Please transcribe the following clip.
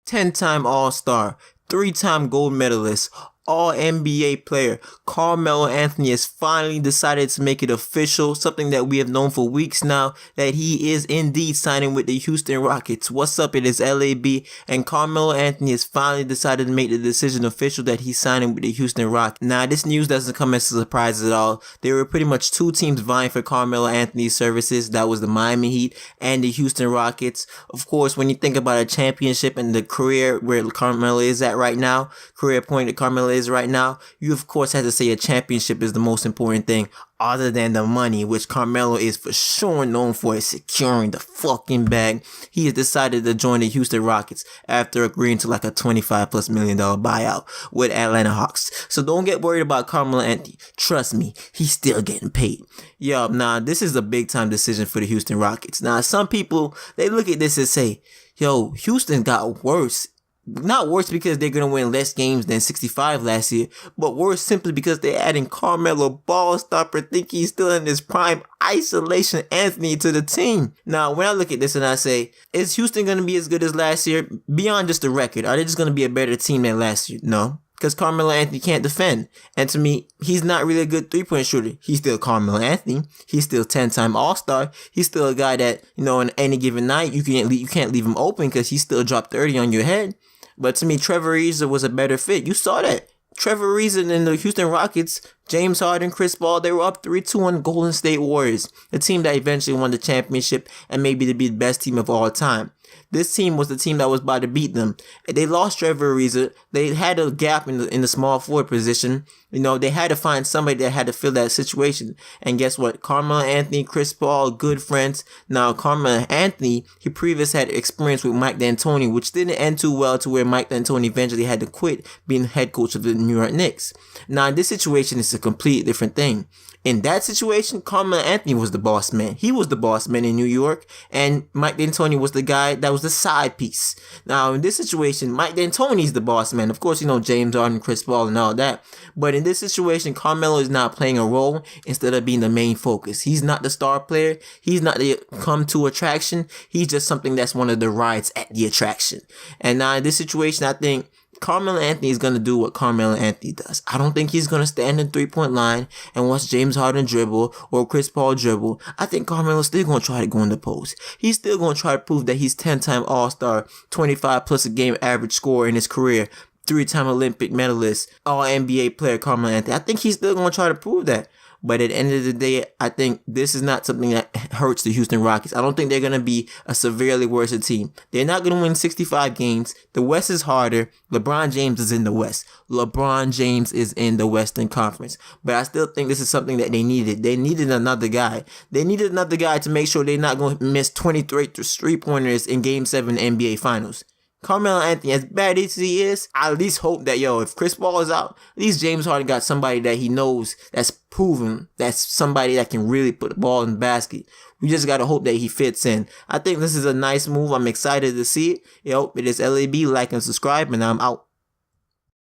10-time All-Star, 3-time gold medalist, All-NBA player, Carmelo Anthony has finally decided to make it official, something that we have known for weeks now, that he is indeed signing with the Houston Rockets. What's up? It is L.A.B. and Carmelo Anthony has finally decided to make the decision official that he's signing with the Houston Rockets. Now, this news doesn't come as a surprise at all. There were pretty much two teams vying for Carmelo Anthony's services. That was the Miami Heat and the Houston Rockets. Of course, when you think about a championship and the career where Carmelo is at right now, career point that Carmelo is right now, you of course have to say a championship is the most important thing other than the money, which Carmelo is for sure known for, is securing the fucking bag. He has decided to join the Houston Rockets after agreeing to like a $25+ million buyout with Atlanta Hawks. So don't get worried about Carmelo Anthony. Trust me, he's still getting paid. Yo, nah, this is a big time decision for the Houston Rockets. Now, some people, they look at this and say, yo, Houston got worse. Not worse because they're going to win less games than 65 last year, but worse simply because they're adding Carmelo, ball stopper, think he's still in his prime, isolation Anthony to the team. Now, when I look at this and I say, is Houston going to be as good as last year? Beyond just the record, are they just going to be a better team than last year? No. Because Carmelo Anthony can't defend. And to me, he's not really a good three-point shooter. He's still Carmelo Anthony. He's still 10-time All-Star. He's still a guy that, on any given night, you can't leave him open because he still dropped 30 on your head. But to me, Trevor Ariza was a better fit. You saw that. Trevor Ariza and the Houston Rockets, James Harden, Chris Paul, they were up 3-2 on Golden State Warriors, the team that eventually won the championship and maybe to be the best team of all time. This team was the team that was about to beat them. They lost Trevor Ariza. They had a gap in the small forward position. They had to find somebody that had to fill that situation. And guess what? Carmelo Anthony, Chris Paul, good friends. Now, Carmelo Anthony, he previously had experience with Mike D'Antoni, which didn't end too well to where Mike D'Antoni eventually had to quit being head coach of the New York Knicks. Now, in this situation, it's a completely different thing. In that situation, Carmelo Anthony was the boss man. He was the boss man in New York, and Mike D'Antoni was the guy that was the side piece. Now, in this situation, Mike D'Antoni's the boss man. Of course, James Harden, Chris Paul, and all that. But in this situation, Carmelo is not playing a role instead of being the main focus. He's not the star player. He's not the come-to attraction. He's just something that's one of the rides at the attraction. And now, in this situation, I think Carmelo Anthony is going to do what Carmelo Anthony does. I don't think he's going to stand in the three-point line and watch James Harden dribble or Chris Paul dribble. I think Carmelo's still going to try to go in the post. He's still going to try to prove that he's 10-time All-Star, 25+ a game average scorer in his career, 3-time Olympic medalist, All-NBA player Carmelo Anthony. I think he's still going to try to prove that. But at the end of the day, I think this is not something that hurts the Houston Rockets. I don't think they're going to be a severely worse team. They're not going to win 65 games. The West is harder. LeBron James is in the West. LeBron James is in the Western Conference. But I still think this is something that they needed. They needed another guy. They needed another guy to make sure they're not going to miss 23 3-pointers in Game 7 NBA Finals. Carmelo Anthony, as bad as he is, I at least hope that, if Chris Paul is out, at least James Harden got somebody that he knows that's proven, that's somebody that can really put the ball in the basket. We just got to hope that he fits in. I think this is a nice move. I'm excited to see it. It is L.A.B. Like and subscribe, and I'm out.